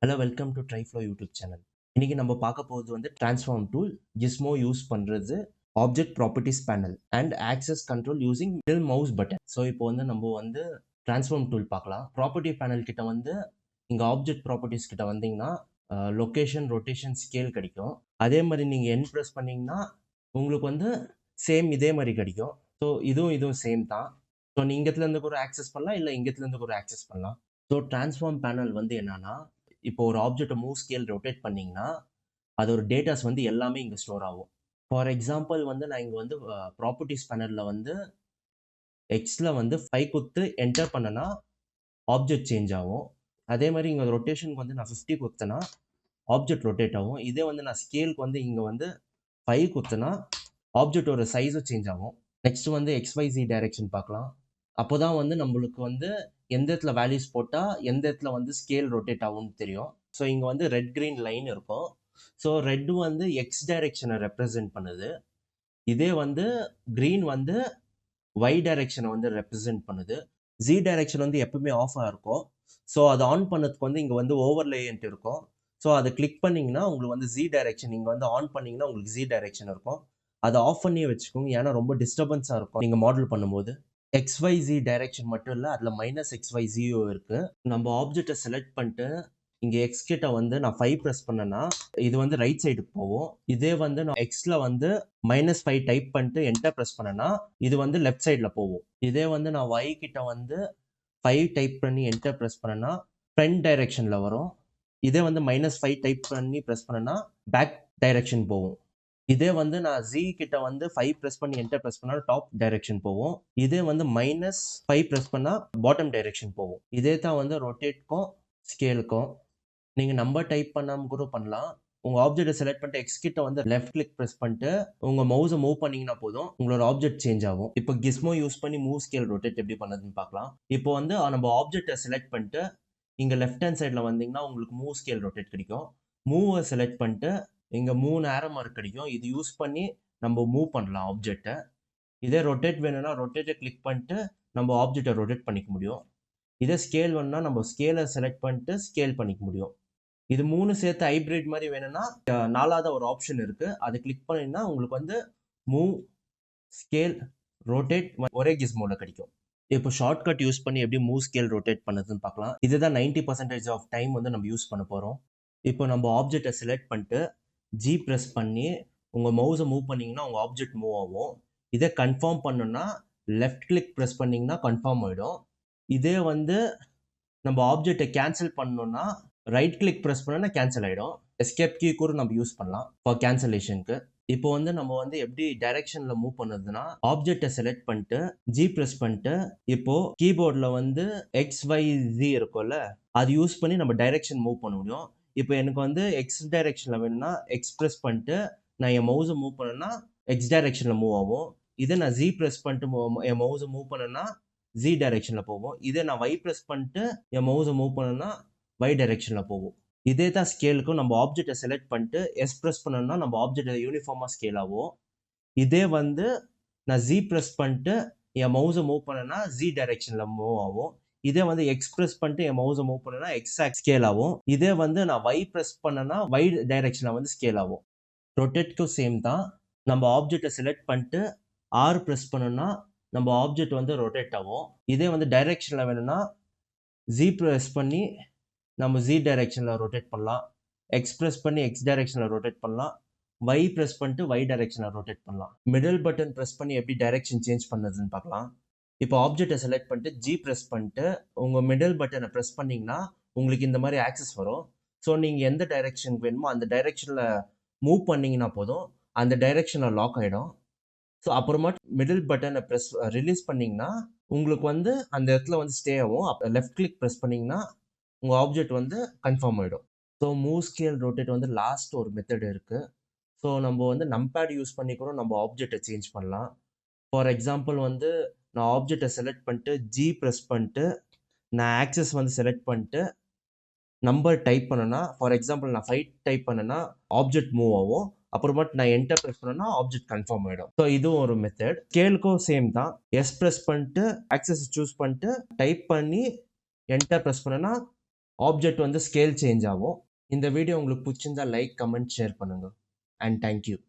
Hello welcome to Triflow YouTube channel. இன்னைக்கு நம்ம பார்க்க போகிறது வந்து ட்ரான்ஸ்ஃபார்ம் டூல் கிஸ்மோ யூஸ் பண்ணுறது object properties panel and access control using middle mouse button. So இப்போ வந்து நம்ம வந்து ட்ரான்ஸ்ஃபார்ம் டூல் பார்க்கலாம். ப்ராப்பர்ட்டி பேனல் கிட்ட வந்து இங்கே ஆப்ஜெக்ட் ப்ராப்பர்ட்டிஸ் கிட்ட வந்தீங்கன்னா லொக்கேஷன் ரொட்டேஷன் ஸ்கேல் கிடைக்கும். அதே மாதிரி நீங்கள் என் ப்ரெஸ் பண்ணிங்கன்னா உங்களுக்கு வந்து சேம் இதே மாதிரி கிடைக்கும். ஸோ இதுவும் சேம் தான். ஸோ நீங்கள் இங்கத்துலேருந்து கூட ஆக்சஸ் பண்ணலாம், இல்லை இங்கத்துலேருந்து கூட ஆக்சஸ் பண்ணலாம். ஸோ ட்ரான்ஸ்ஃபார்ம் பேனல் வந்து என்னன்னா, இப்போ ஒரு ஆப்ஜெக்ட்டை மூவ் ஸ்கேல் ரொட்டேட் பண்ணிங்கன்னா அதோட டேட்டாஸ் வந்து எல்லாமே இங்கே ஸ்டோர் ஆகும். ஃபார் எக்ஸாம்பிள் வந்து நான் இங்கே வந்து ப்ராப்பர்ட்டிஸ் பேனலில் வந்து எக்ஸில் வந்து 5 கொடுத்து என்டர் பண்ணனா ஆப்ஜெக்ட் சேஞ்ச் ஆகும். அதே மாதிரி இங்கே ரொட்டேஷனுக்கு வந்து நான் 50 கொடுத்தேன்னா ஆப்ஜெக்ட் ரொட்டேட் ஆகும். இதே வந்து நான் ஸ்கேலுக்கு வந்து இங்கே வந்து 5 கொடுத்தேன்னா ஆப்ஜெக்டோட சைஸும் சேஞ்ச் ஆகும். நெக்ஸ்ட் வந்து XYZ டைரக்ஷன் பார்க்கலாம். அப்போ தான் வந்து நம்மளுக்கு வந்து எந்த இடத்துல வேல்யூஸ் போட்டால் எந்த இடத்துல வந்து ஸ்கேல் ரொட்டேட் ஆகும்னு தெரியும். ஸோ இங்கே வந்து ரெட் கிரீன் லைன் இருக்கும். ஸோ ரெட் வந்து எக்ஸ் டைரெக்ஷனை ரெப்ரசன்ட் பண்ணுது. இதே வந்து கிரீன் வந்து ஒய் டைரெக்ஷனை வந்து ரெப்ரசன்ட் பண்ணுது. ஜி டைரெக்ஷன் வந்து எப்பவுமே ஆஃபாக இருக்கும். ஸோ அதை ஆன் பண்ணதுக்கு வந்து இங்கே வந்து ஓவர்லேன்ட் இருக்கும். ஸோ அதை கிளிக் பண்ணிங்கன்னா உங்களுக்கு வந்து ஜி டைரெக்ஷன் நீங்கள் வந்து ஆன் பண்ணிங்கன்னா உங்களுக்கு ஜி டைரெக்ஷன் இருக்கும். அதை ஆஃப் பண்ணியே வச்சுக்கோங்க, ஏன்னா ரொம்ப டிஸ்டர்பன்ஸாக இருக்கும் நீங்கள் மாடல் பண்ணும்போது. XYZ டைரெக்ஷன் மட்டும் இல்லை, அதில் -XYZயும் இருக்குது. நம்ம ஆப்ஜெக்டை செலக்ட் பண்ணிட்டு இங்கே எக்ஸ் கிட்ட வந்து நான் 5 ப்ரெஸ் பண்ணேன்னா இது வந்து ரைட் சைடுக்கு போகும். இதே வந்து நான் எக்ஸில் வந்து -5 டைப் பண்ணிட்டு என்டர் ப்ரெஸ் பண்ணேன்னா இது வந்து லெஃப்ட் சைடில் போகும். இதே வந்து நான் Y கிட்ட வந்து 5 டைப் பண்ணி என்டர் ப்ரெஸ் பண்ணேன்னா ஃப்ரண்ட் டைரெக்ஷனில் வரும். இதே வந்து -5 டைப் பண்ணி ப்ரெஸ் பண்ணேன்னா பேக் டைரெக்ஷன் போகும். இதே வந்து நான் Z கிட்ட வந்து 5 ப்ரெஸ் பண்ணி என்டர் ப்ரெஸ் பண்ணா டாப் டைரெக்ஷன் போகும். இதே வந்து -5 ப்ரெஸ் பண்ணா பாட்டம் டைரெக்ஷன் போகும். இதே தான் வந்து ரொட்டேட்க்கும் ஸ்கேலுக்கும். நீங்கள் நம்பர் டைப் பண்ணாமல் கூட பண்ணலாம். உங்கள் ஆப்ஜெக்ட்டை செலக்ட் பண்ணிட்டு எக்ஸ் கிட்ட வந்து லெஃப்ட் கிளிக் ப்ரெஸ் பண்ணிட்டு உங்கள் மவுஸை மூவ் பண்ணீங்கன்னா போதும், உங்களோட ஆப்ஜெக்ட் சேஞ்ச் ஆகும். இப்போ கிஸ்மோ யூஸ் பண்ணி மூவ் ஸ்கேல் ரொட்டேட் எப்படி பண்ணதுன்னு பார்க்கலாம். இப்போ வந்து நம்ம ஆப்ஜெக்ட்டை செலக்ட் பண்ணிட்டு இங்கே லெஃப்ட் ஹேண்ட் சைடில் வந்தீங்கன்னா உங்களுக்கு மூவ் ஸ்கேல் ரொட்டேட் கிடைக்கும். மூவை செலக்ட் பண்ணிட்டு இங்கே 3 ஆரோ மார்க் கிடைக்கும். இது யூஸ் பண்ணி நம்ம மூவ் பண்ணலாம் ஆப்ஜெக்ட்டை. இதே ரொட்டேட் வேணும்னா ரொட்டேட்டை கிளிக் பண்ணிட்டு நம்ம ஆப்ஜெக்டை ரொட்டேட் பண்ணிக்க முடியும். இதே ஸ்கேல் வேணும்னா நம்ம ஸ்கேலை செலக்ட் பண்ணிட்டு ஸ்கேல் பண்ணிக்க முடியும். இது 3 சேர்த்து ஹைப்ரிட் மாதிரி வேணும்னா 4வது ஒரு ஆப்ஷன் இருக்கு. அதை கிளிக் பண்ணீங்கன்னா உங்களுக்கு வந்து மூவ் ஸ்கேல் ரொட்டேட் ஒரே கிஸ்மோல கிடைக்கும். இப்போ ஷார்ட்கட் யூஸ் பண்ணி எப்படி மூவ் ஸ்கேல் ரொட்டேட் பண்ணுறதுன்னு பார்க்கலாம். இதுதான் 90% ஆஃப் டைம் வந்து நம்ம யூஸ் பண்ண போகிறோம். இப்போ நம்ம ஆப்ஜெக்டை செலக்ட் பண்ணிட்டு ஜி ப்ரெஸ் பண்ணி உங்கள் மவுஸை மூவ் பண்ணிங்கன்னா உங்கள் ஆப்ஜெக்ட் மூவ் ஆகும். இதை கன்ஃபார்ம் பண்ணணும்னா லெஃப்ட் கிளிக் ப்ரெஸ் பண்ணிங்கன்னா கன்ஃபார்ம் ஆகிடும். இதே வந்து நம்ம ஆப்ஜெக்டை கேன்சல் பண்ணணும்னா ரைட் கிளிக் ப்ரெஸ் பண்ணா கேன்சல் ஆகிடும். எஸ்கேப் கீ கூட நம்ம யூஸ் பண்ணலாம் ஃபார் கேன்சலேஷனுக்கு. இப்போ வந்து நம்ம வந்து எப்படி டைரக்ஷனில் மூவ் பண்ணுறதுன்னா ஆப்ஜெக்டை செலக்ட் பண்ணிட்டு ஜி ப்ரெஸ் பண்ணிட்டு இப்போ கீபோர்டில் வந்து XYZ இருக்கும்ல, அது யூஸ் பண்ணி நம்ம டைரக்ஷன் மூவ் பண்ண முடியும். இப்போ எனக்கு வந்து எக்ஸ் டைரக்ஷனில் வேணும்னா எக்ஸ் ப்ரெஸ் பண்ணிட்டு நான் என் மவுஸை மூவ் பண்ணேன்னா எக்ஸ் டைரக்ஷனில் மூவ் ஆகும். இதே நான் ஜி ப்ரெஸ் பண்ணிட்டு என் மவுஸை மூவ் பண்ணேன்னா ஜி டைரக்ஷனில் போகும். இதே நான் Y ப்ரெஸ் பண்ணிட்டு என் மவுஸை மூவ் பண்ணேன்னா Y டைரக்ஷனில் போகும். இதே தான் ஸ்கேலுக்கும் நம்ம ஆப்ஜெக்டை செலக்ட் பண்ணிட்டு எஸ் ப்ரெஸ் பண்ணோம்னா நம்ம ஆப்ஜெக்ட் யூனிஃபார்மாக ஸ்கேல் ஆகும். இதே வந்து நான் ஜி ப்ரெஸ் பண்ணிட்டு என் மவுஸை மூவ் பண்ணேன்னா ஜி டைரக்ஷனில் மூவ் ஆகும். இதே வந்து எக்ஸ் ப்ரெஸ் பண்ணிட்டு என் மவுஸை மூவ் பண்ணேன்னா எக்ஸாக்ட் ஸ்கேல் ஆகும். இதே வந்து நான் Y ப்ரெஸ் பண்ணேன்னா Y டைரக்ஷனில் வந்து ஸ்கேல் ஆகும். ரொட்டேட்க்கும் சேம் தான். நம்ம ஆப்ஜெக்டை செலக்ட் பண்ணிட்டு R ப்ரெஸ் பண்ணோம்னா நம்ம ஆப்ஜெக்ட் வந்து ரொட்டேட் ஆகும். இதே வந்து டைரக்ஷனில் வேணும்னா ஜி ப்ரெஸ் பண்ணி நம்ம ஜி டைரக்ஷனில் ரொட்டேட் பண்ணலாம். எக்ஸ் ப்ரெஸ் பண்ணி எக்ஸ் டைரக்ஷனில் ரொட்டேட் பண்ணலாம். Y ப்ரெஸ் பண்ணிட்டு Y டைரக்ஷனில் ரொட்டேட் பண்ணலாம். மிடில் பட்டன் ப்ரெஸ் பண்ணி எப்படி டைரக்ஷன் சேஞ்ச் பண்ணுறதுன்னு பார்க்கலாம். இப்போ ஆப்ஜெக்டை செலக்ட் பண்ணிட்டு ஜி ப்ரெஸ் பண்ணிட்டு உங்கள் மிடில் பட்டனை ப்ரெஸ் பண்ணிங்கன்னா உங்களுக்கு இந்த மாதிரி ஆக்சஸ் வரும். ஸோ நீங்கள் எந்த டைரக்ஷனுக்கு வேணுமோ அந்த டைரக்ஷனில் மூவ் பண்ணிங்கன்னா போதும், அந்த டைரக்ஷனில் லாக் ஆகிடும். ஸோ அப்புறமா மிடில் பட்டனை ப்ரெஸ் ரிலீஸ் பண்ணிங்கன்னா உங்களுக்கு வந்து அந்த இடத்துல வந்து ஸ்டே ஆகும். லெஃப்ட் கிளிக் ப்ரெஸ் பண்ணிங்கன்னா உங்கள் ஆப்ஜெக்ட் வந்து கன்ஃபார்ம் ஆகிடும். ஸோ மூவ் ஸ்கேல் ரொட்டேட் வந்து லாஸ்ட் ஒரு மெத்தட் இருக்குது. ஸோ நம்ம வந்து நம்பேட் யூஸ் பண்ணி கூட நம்ம ஆப்ஜெக்டை சேஞ்ச் பண்ணலாம். ஃபார் எக்ஸாம்பிள் வந்து நான் ஆப்ஜெக்டை செலக்ட் பண்ணிட்டு ஜி ப்ரெஸ் பண்ணிட்டு நான் ஆக்சஸ் வந்து செலக்ட் பண்ணிட்டு நம்பர் டைப் பண்ணேன்னா ஃபார் எக்ஸாம்பிள் நான் 5 டைப் பண்ணேன்னா ஆப்ஜெக்ட் மூவ் ஆகும். அப்புறமா நான் என்டர் ப்ரெஸ் பண்ணேன்னா ஆப்ஜெக்ட் கன்ஃபார்ம் ஆகிடும். ஸோ இதுவும் ஒரு மெத்தட். ஸ்கேலுக்கும் சேம் தான். எஸ் ப்ரெஸ் பண்ணிட்டு ஆக்சஸ் சூஸ் பண்ணிட்டு டைப் பண்ணி என்டர் ப்ரெஸ் பண்ணேன்னா ஆப்ஜெக்ட் வந்து ஸ்கேல் சேஞ்ச் ஆகும். இந்த வீடியோ உங்களுக்கு பிடிச்சிருந்தா லைக், கமெண்ட், ஷேர் பண்ணுங்க. And thank you.